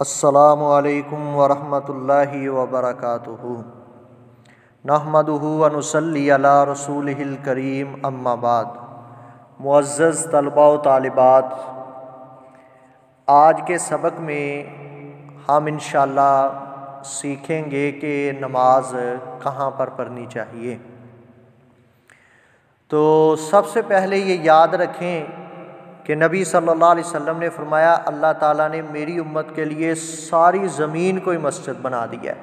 السلام علیکم ورحمۃ اللہ وبرکاتہ۔ نحمدہ ونصلی علی رسولہ الکریم، اما بعد۔ معزز طلباء و طالبات، آج کے سبق میں ہم انشاءاللہ سیکھیں گے کہ نماز کہاں پر پڑھنی چاہیے۔ تو سب سے پہلے یہ یاد رکھیں کہ نبی صلی اللہ علیہ وسلم نے فرمایا اللہ تعالیٰ نے میری امت کے لیے ساری زمین کو ہی مسجد بنا دیا ہے۔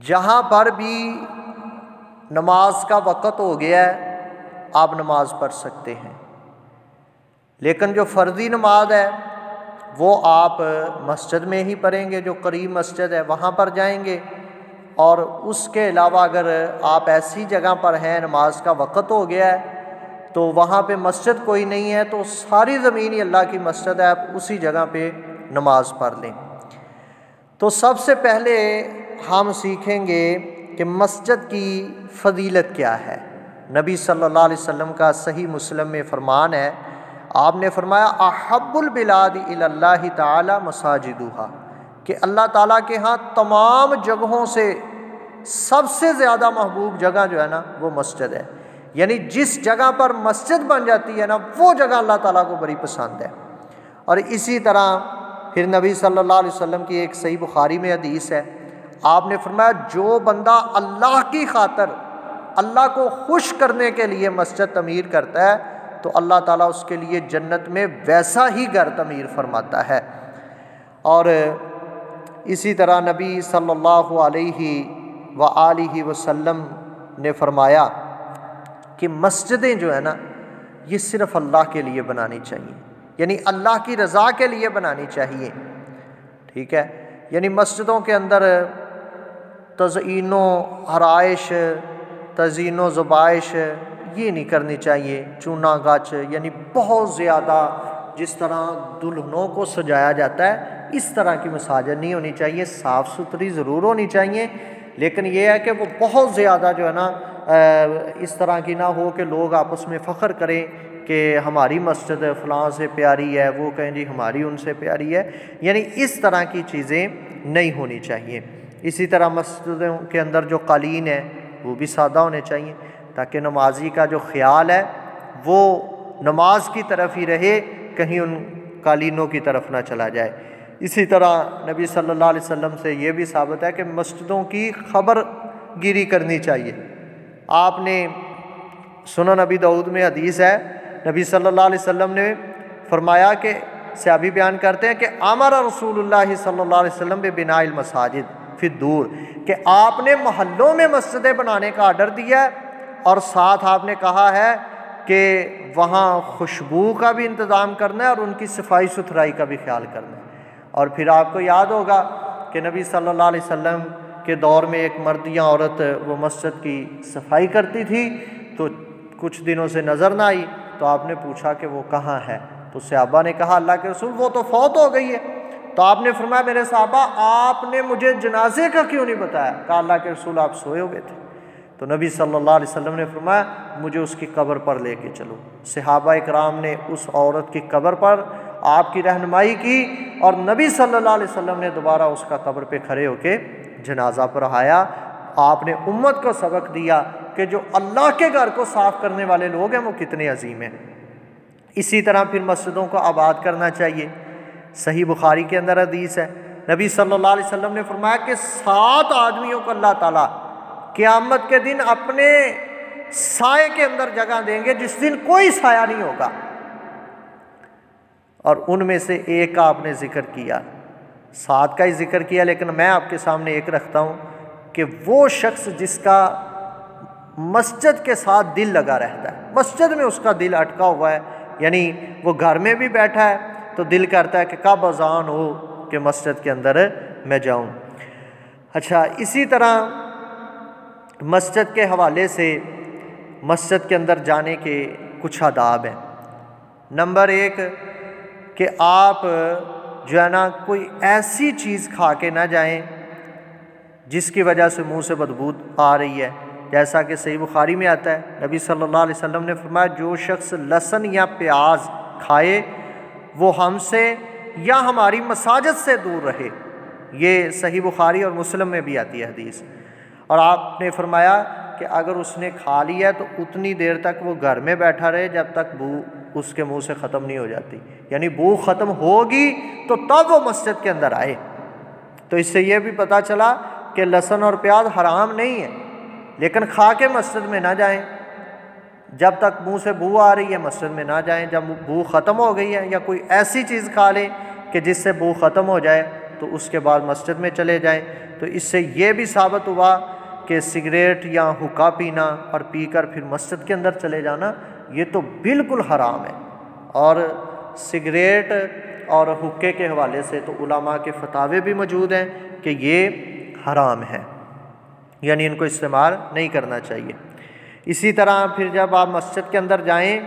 جہاں پر بھی نماز کا وقت ہو گیا ہے آپ نماز پڑھ سکتے ہیں، لیکن جو فرضی نماز ہے وہ آپ مسجد میں ہی پڑھیں گے، جو قریب مسجد ہے وہاں پر جائیں گے۔ اور اس کے علاوہ اگر آپ ایسی جگہ پر ہیں نماز کا وقت ہو گیا ہے تو وہاں پہ مسجد کوئی نہیں ہے تو ساری زمین ہی اللہ کی مسجد ہے، آپ اسی جگہ پہ نماز پڑھ لیں۔ تو سب سے پہلے ہم سیکھیں گے کہ مسجد کی فضیلت کیا ہے۔ نبی صلی اللہ علیہ وسلم کا صحیح مسلم میں فرمان ہے، آپ نے فرمایا احب البلاد الی اللہ تعالی مساجدہا، کہ اللہ تعالیٰ کے ہاں تمام جگہوں سے سب سے زیادہ محبوب جگہ جو ہے نا وہ مسجد ہے۔ یعنی جس جگہ پر مسجد بن جاتی ہے نا وہ جگہ اللہ تعالیٰ کو بڑی پسند ہے۔ اور اسی طرح پھر نبی صلی اللہ علیہ وسلم کی ایک صحیح بخاری میں حدیث ہے، آپ نے فرمایا جو بندہ اللہ کی خاطر اللہ کو خوش کرنے کے لیے مسجد تعمیر کرتا ہے تو اللہ تعالیٰ اس کے لیے جنت میں ویسا ہی گھر تعمیر فرماتا ہے۔ اور اسی طرح نبی صلی اللہ علیہ وآلہ وسلم نے فرمایا کہ مسجدیں جو ہے نا یہ صرف اللہ کے لیے بنانی چاہیے، یعنی اللہ کی رضا کے لیے بنانی چاہیے، ٹھیک ہے۔ یعنی مسجدوں کے اندر تزئین و آرائش، تزئین و زبائش یہ نہیں کرنی چاہیے، چونا گاچ یعنی بہت زیادہ جس طرح دلہنوں کو سجایا جاتا ہے اس طرح کی مساجد نہیں ہونی چاہیے۔ صاف ستھری ضرور ہونی چاہیے، لیکن یہ ہے کہ وہ بہت زیادہ جو ہے نا اس طرح کی نہ ہو کہ لوگ آپس میں فخر کریں کہ ہماری مسجد فلاں سے پیاری ہے، وہ کہیں جی ہماری ان سے پیاری ہے، یعنی اس طرح کی چیزیں نہیں ہونی چاہیے۔ اسی طرح مسجدوں کے اندر جو قالین ہے وہ بھی سادہ ہونے چاہیے تاکہ نمازی کا جو خیال ہے وہ نماز کی طرف ہی رہے، کہیں ان قالینوں کی طرف نہ چلا جائے۔ اسی طرح نبی صلی اللہ علیہ وسلم سے یہ بھی ثابت ہے کہ مسجدوں کی خبر گیری کرنی چاہیے۔ آپ نے سنن نبی داؤد میں حدیث ہے، نبی صلی اللہ علیہ وسلم نے فرمایا کہ صحابی بیان کرتے ہیں کہ امر رسول اللہ صلی اللہ علیہ وسلم ببناء المساجد فی الدور، کہ آپ نے محلوں میں مسجدیں بنانے کا آرڈر دیا ہے اور ساتھ آپ نے کہا ہے کہ وہاں خوشبو کا بھی انتظام کرنا ہے اور ان کی صفائی ستھرائی کا بھی خیال کرنا ہے۔ اور پھر آپ کو یاد ہوگا کہ نبی صلی اللہ علیہ وسلم کے دور میں ایک مرد یا عورت وہ مسجد کی صفائی کرتی تھی تو کچھ دنوں سے نظر نہ آئی، تو آپ نے پوچھا کہ وہ کہاں ہے، تو صحابہ نے کہا اللہ کے رسول وہ تو فوت ہو گئی ہے۔ تو آپ نے فرمایا میرے صحابہ آپ نے مجھے جنازے کا کیوں نہیں بتایا؟ کہا اللہ کے رسول آپ سوئے ہوئے تھے۔ تو نبی صلی اللہ علیہ وسلم نے فرمایا مجھے اس کی قبر پر لے کے چلو۔ صحابہ اکرام نے اس عورت کی قبر پر آپ کی رہنمائی کی اور نبی صلی اللہ علیہ وسلم نے دوبارہ اس کا قبر پہ کھڑے ہو کے جنازہ پڑھایا۔ آپ نے امت کو سبق دیا کہ جو اللہ کے گھر کو صاف کرنے والے لوگ ہیں وہ کتنے عظیم ہیں۔ اسی طرح پھر مسجدوں کو آباد کرنا چاہیے۔ صحیح بخاری کے اندر حدیث ہے، نبی صلی اللہ علیہ وسلم نے فرمایا کہ 7 آدمیوں کو اللہ تعالیٰ قیامت کے دن اپنے سائے کے اندر جگہ دیں گے جس دن کوئی سایہ نہیں ہوگا، اور ان میں سے ایک کا آپ نے ذکر کیا، 7 کا ہی ذکر کیا، لیکن میں آپ کے سامنے ایک رکھتا ہوں کہ وہ شخص جس کا مسجد کے ساتھ دل لگا رہتا ہے، مسجد میں اس کا دل اٹکا ہوا ہے، یعنی وہ گھر میں بھی بیٹھا ہے تو دل کرتا ہے کہ کب اذان ہو کہ مسجد کے اندر میں جاؤں۔ اچھا، اسی طرح مسجد کے حوالے سے مسجد کے اندر جانے کے کچھ آداب ہیں۔ نمبر 1 کہ آپ جو ہے نا کوئی ایسی چیز کھا کے نہ جائیں جس کی وجہ سے منہ سے بدبو آ رہی ہے، جیسا کہ صحیح بخاری میں آتا ہے نبی صلی اللہ علیہ وسلم نے فرمایا جو شخص لہسن یا پیاز کھائے وہ ہم سے یا ہماری مساجد سے دور رہے۔ یہ صحیح بخاری اور مسلم میں بھی آتی ہے حدیث۔ اور آپ نے فرمایا کہ اگر اس نے کھا لیا تو اتنی دیر تک وہ گھر میں بیٹھا رہے جب تک بو اس کے منہ سے ختم نہیں ہو جاتی، یعنی بو ختم ہوگی تو تب وہ مسجد کے اندر آئے۔ تو اس سے یہ بھی پتہ چلا کہ لہسن اور پیاز حرام نہیں ہے، لیکن کھا کے مسجد میں نہ جائیں، جب تک منہ سے بو آ رہی ہے مسجد میں نہ جائیں۔ جب بو ختم ہو گئی ہے یا کوئی ایسی چیز کھا لیں کہ جس سے بو ختم ہو جائے تو اس کے بعد مسجد میں چلے جائیں۔ تو اس سے یہ بھی ثابت ہوا کہ سگریٹ یا حقہ پینا اور پی کر پھر مسجد کے اندر چلے جانا یہ تو بالکل حرام ہے۔ اور سگریٹ اور حقے کے حوالے سے تو علماء کے فتاوے بھی موجود ہیں کہ یہ حرام ہے، یعنی ان کو استعمال نہیں کرنا چاہیے۔ اسی طرح پھر جب آپ مسجد کے اندر جائیں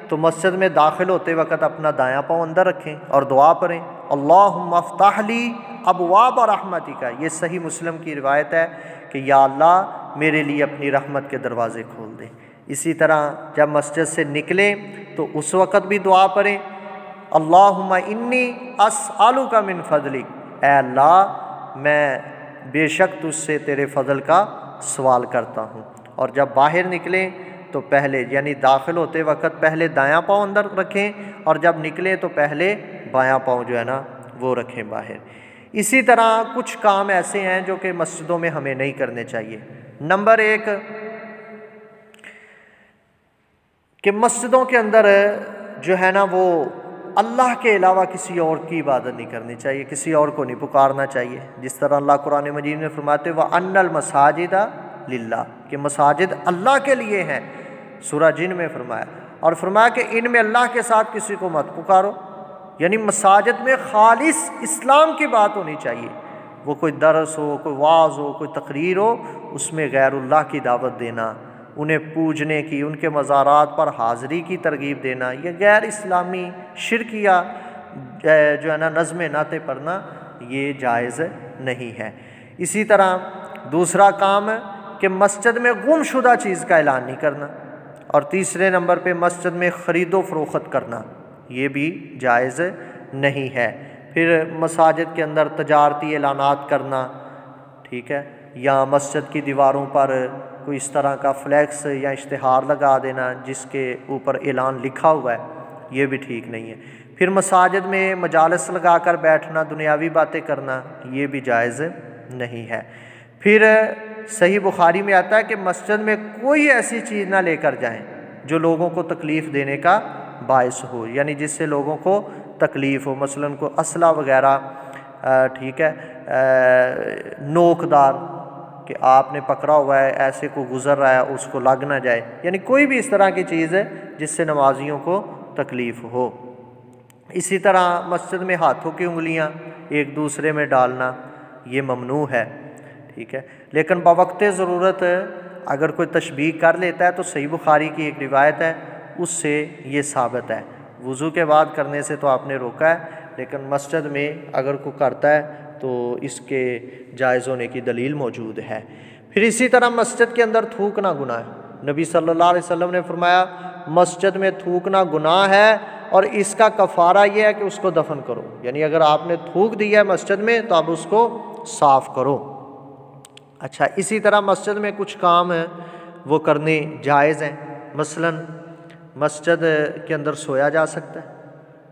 تو مسجد میں داخل ہوتے وقت اپنا دایاں پاؤں اندر رکھیں اور دعا پڑھیں، اللہم افتح لی ابواب رحمتک۔ یہ صحیح مسلم کی روایت ہے کہ یا اللہ میرے لیے اپنی رحمت کے دروازے کھول دیں۔ اسی طرح جب مسجد سے نکلیں تو اس وقت بھی دعا پڑھیں، اللہم انی اسألک من فضلک، اے اللہ میں بے شک تجھ سے تیرے فضل کا سوال کرتا ہوں۔ اور جب باہر نکلیں تو پہلے یعنی داخل ہوتے وقت پہلے دایاں پاؤں اندر رکھیں اور جب نکلیں تو پہلے بایاں پاؤں جو ہے نا وہ رکھیں باہر۔ اسی طرح کچھ کام ایسے ہیں جو کہ مسجدوں میں ہمیں نہیں کرنے چاہیے۔ نمبر 1 کہ مسجدوں کے اندر جو ہے نا وہ اللہ کے علاوہ کسی اور کی عبادت نہیں کرنی چاہیے، کسی اور کو نہیں پکارنا چاہیے، جس طرح اللہ قرآن مجید میں فرماتے وَأَنَّ الْمَسَاجِدَ لِلَّهِ، کہ مساجد اللہ کے لیے ہیں، سورہ جن میں فرمایا، اور فرمایا کہ ان میں اللہ کے ساتھ کسی کو مت پکارو، یعنی مساجد میں خالص اسلام کی بات ہونی چاہیے۔ وہ کوئی درس ہو، کوئی واعظ ہو، کوئی تقریر ہو، اس میں غیر اللہ کی دعوت دینا، انہیں پوجنے کی، ان کے مزارات پر حاضری کی ترغیب دینا، یہ غیر اسلامی شرکیہ جو ہے نا نظم نعتیں پڑھنا یہ جائز نہیں ہے۔ اسی طرح دوسرا کام کہ مسجد میں گم شدہ چیز کا اعلان نہیں کرنا، اور تیسرے نمبر پہ مسجد میں خرید و فروخت کرنا یہ بھی جائز نہیں ہے۔ پھر مساجد کے اندر تجارتی اعلانات کرنا، ٹھیک ہے، یا مسجد کی دیواروں پر کوئی اس طرح کا فلیکس یا اشتہار لگا دینا جس کے اوپر اعلان لکھا ہوا ہے، یہ بھی ٹھیک نہیں ہے۔ پھر مساجد میں مجالس لگا کر بیٹھنا، دنیاوی باتیں کرنا یہ بھی جائز نہیں ہے۔ پھر صحیح بخاری میں آتا ہے کہ مسجد میں کوئی ایسی چیز نہ لے کر جائیں جو لوگوں کو تکلیف دینے کا باعث ہو، یعنی جس سے لوگوں کو تکلیف ہو، مثلاً کو اسلحہ وغیرہ، ٹھیک ہے، نوکدار کہ آپ نے پکڑا ہوا ہے، ایسے کو گزر رہا ہے اس کو لگ نہ جائے، یعنی کوئی بھی اس طرح کی چیز ہے جس سے نمازیوں کو تکلیف ہو۔ اسی طرح مسجد میں ہاتھوں کی انگلیاں ایک دوسرے میں ڈالنا یہ ممنوع ہے، ٹھیک ہے، لیکن بوقت ضرورت اگر کوئی تشبیہ کر لیتا ہے تو صحیح بخاری کی ایک روایت ہے اس سے یہ ثابت ہے۔ وضو کے بعد کرنے سے تو آپ نے روکا ہے، لیکن مسجد میں اگر کوئی کرتا ہے تو اس کے جائز ہونے کی دلیل موجود ہے۔ پھر اسی طرح مسجد کے اندر تھوکنا گناہ ہے۔ نبی صلی اللہ علیہ وسلم نے فرمایا مسجد میں تھوکنا گناہ ہے اور اس کا کفارہ یہ ہے کہ اس کو دفن کرو، یعنی اگر آپ نے تھوک دیا ہے مسجد میں تو اب اس کو صاف کرو۔ اچھا، اسی طرح مسجد میں کچھ کام ہیں وہ کرنے جائز ہیں، مثلاً مسجد کے اندر سویا جا سکتا ہے،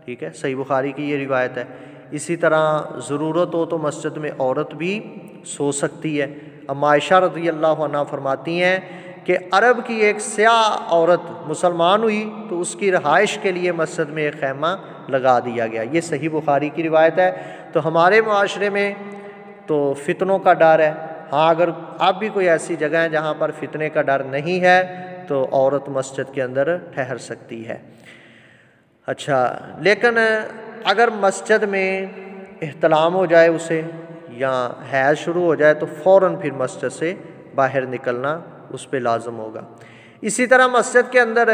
ٹھیک ہے، صحیح بخاری کی یہ روایت ہے۔ اسی طرح ضرورت ہو تو مسجد میں عورت بھی سو سکتی ہے۔ اما عائشہ رضی اللہ عنہ فرماتی ہیں کہ عرب کی ایک سیاہ عورت مسلمان ہوئی تو اس کی رہائش کے لیے مسجد میں ایک خیمہ لگا دیا گیا، یہ صحیح بخاری کی روایت ہے۔ تو ہمارے معاشرے میں تو فتنوں کا ڈر ہے، ہاں اگر اب بھی کوئی ایسی جگہ ہے جہاں پر فتنے کا ڈر نہیں ہے تو عورت مسجد کے اندر ٹھہر سکتی ہے۔ اچھا، لیکن اگر مسجد میں احتلام ہو جائے اسے یا حیض شروع ہو جائے تو فوراً پھر مسجد سے باہر نکلنا اس پہ لازم ہوگا۔ اسی طرح مسجد کے اندر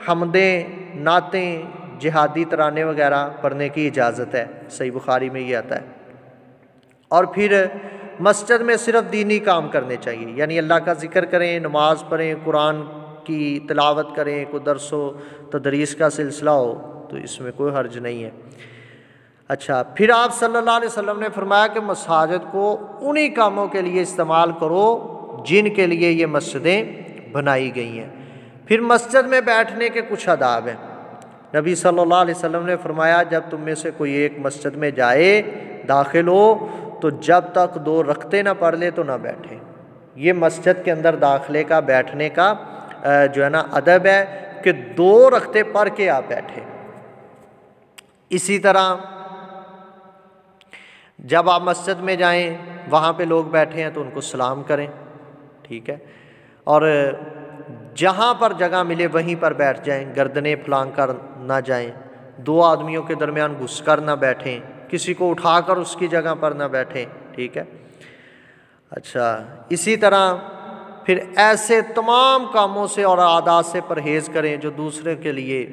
حمدیں، نعتیں، جہادی ترانے وغیرہ پڑھنے کی اجازت ہے، صحیح بخاری میں یہ آتا ہے۔ اور پھر مسجد میں صرف دینی کام کرنے چاہیے، یعنی اللہ کا ذکر کریں، نماز پڑھیں، قرآن کی تلاوت کریں، کوئی درس و تدریس کا سلسلہ ہو تو اس میں کوئی حرج نہیں ہے۔ اچھا، پھر آپ صلی اللہ علیہ وسلم نے فرمایا کہ مساجد کو انہی کاموں کے لیے استعمال کرو جن کے لیے یہ مسجدیں بنائی گئی ہیں۔ پھر مسجد میں بیٹھنے کے کچھ آداب ہیں۔ نبی صلی اللہ علیہ وسلم نے فرمایا جب تم میں سے کوئی ایک مسجد میں جائے، داخل ہو، تو جب تک 2 رکعتیں نہ پڑھ لے تو نہ بیٹھے۔ یہ مسجد کے اندر داخلے کا، بیٹھنے کا جو ہے نا ادب ہے کہ 2 رکعتیں پڑھ کے آپ بیٹھے۔ اسی طرح جب آپ مسجد میں جائیں، وہاں پہ لوگ بیٹھے ہیں تو ان کو سلام کریں، ٹھیک ہے، اور جہاں پر جگہ ملے وہیں پر بیٹھ جائیں، گردنیں پھلانگ کر نہ جائیں، 2 آدمیوں کے درمیان گھس کر نہ بیٹھیں، کسی کو اٹھا کر اس کی جگہ پر نہ بیٹھیں، ٹھیک ہے۔ اچھا، اسی طرح پھر ایسے تمام کاموں سے اور عادات سے پرہیز کریں جو دوسرے کے لیے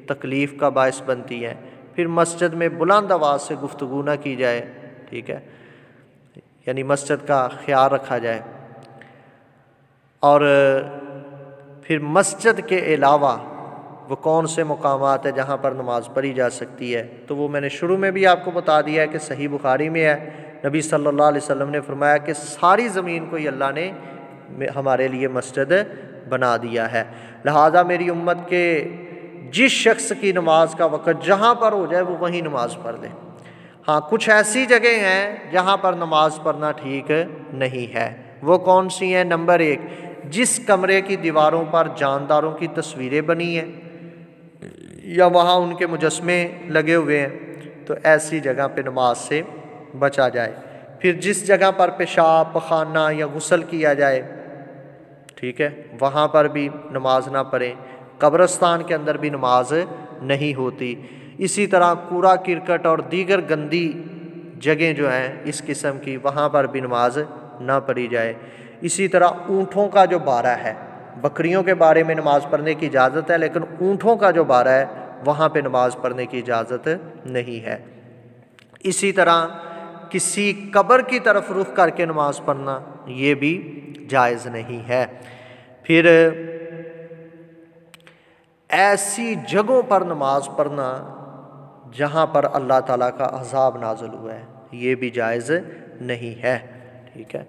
تکلیف کا باعث بنتی ہیں۔ پھر مسجد میں بلند آواز سے گفتگو نہ کی جائے، ٹھیک ہے، یعنی مسجد کا خیال رکھا جائے۔ اور پھر مسجد کے علاوہ وہ کون سے مقامات ہیں جہاں پر نماز پڑھی جا سکتی ہے، تو وہ میں نے شروع میں بھی آپ کو بتا دیا ہے کہ صحیح بخاری میں ہے، نبی صلی اللہ علیہ وسلم نے فرمایا کہ ساری زمین کو ہی اللہ نے ہمارے لیے مسجد بنا دیا ہے، لہذا میری امت کے جس شخص کی نماز کا وقت جہاں پر ہو جائے وہ وہیں نماز پڑھ لے۔ ہاں، کچھ ایسی جگہیں ہیں جہاں پر نماز پڑھنا ٹھیک نہیں ہے، وہ کون سی ہیں؟ نمبر 1، جس کمرے کی دیواروں پر جانداروں کی تصویریں بنی ہیں یا وہاں ان کے مجسمے لگے ہوئے ہیں، تو ایسی جگہ پہ نماز سے بچا جائے۔ پھر جس جگہ پر پیشاب، پخانہ یا غسل کیا جائے، ٹھیک ہے، وہاں پر بھی نماز نہ پڑھیں۔ قبرستان کے اندر بھی نماز نہیں ہوتی۔ اسی طرح کوڑا کرکٹ اور دیگر گندی جگہیں جو ہیں اس قسم کی، وہاں پر بھی نماز نہ پڑھی جائے۔ اسی طرح اونٹوں کا جو بارہ ہے، بکریوں کے بارے میں نماز پڑھنے کی اجازت ہے، لیکن اونٹوں کا جو بارہ ہے وہاں پہ نماز پڑھنے کی اجازت نہیں ہے۔ اسی طرح کسی قبر کی طرف رخ کر کے نماز پڑھنا یہ بھی جائز نہیں ہے۔ پھر ایسی جگہوں پر نماز پڑھنا جہاں پر اللہ تعالیٰ کا عذاب نازل ہوا ہے یہ بھی جائز نہیں ہے، ٹھیک ہے۔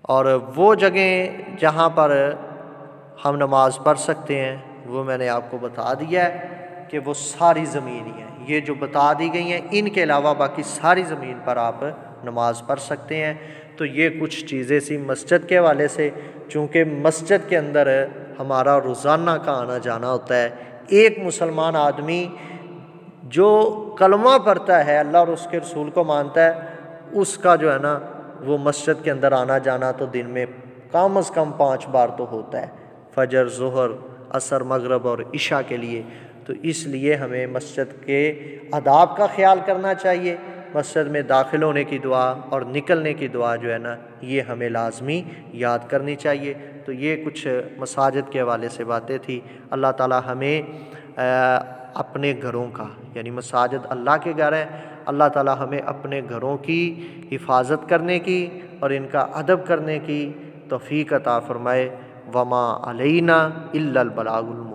اور وہ جگہیں جہاں پر ہم نماز پڑھ سکتے ہیں وہ میں نے آپ کو بتا دیا ہے کہ وہ ساری زمین ہی ہیں، یہ جو بتا دی گئی ہیں ان کے علاوہ باقی ساری زمین پر آپ نماز پڑھ سکتے ہیں۔ تو یہ کچھ چیزیں سی مسجد کے حوالے سے، چونکہ مسجد کے اندر ہمارا روزانہ کا آنا جانا ہوتا ہے۔ ایک مسلمان آدمی جو کلمہ پڑھتا ہے، اللہ اور اس کے رسول کو مانتا ہے، اس کا جو ہے نا وہ مسجد کے اندر آنا جانا تو دن میں کم از کم 5 بار تو ہوتا ہے، فجر، ظہر، عصر، مغرب اور عشاء کے لیے۔ تو اس لیے ہمیں مسجد کے آداب کا خیال کرنا چاہیے۔ مسجد میں داخل ہونے کی دعا اور نکلنے کی دعا جو ہے نا یہ ہمیں لازمی یاد کرنی چاہیے۔ تو یہ کچھ مساجد کے حوالے سے باتیں تھی۔ اللہ تعالی ہمیں اپنے گھروں کا، یعنی مساجد اللہ کے گھر ہیں، اللہ تعالی ہمیں اپنے گھروں کی حفاظت کرنے کی اور ان کا ادب کرنے کی توفیق عطا فرمائے۔ وما علینا الا البلاغ المبین۔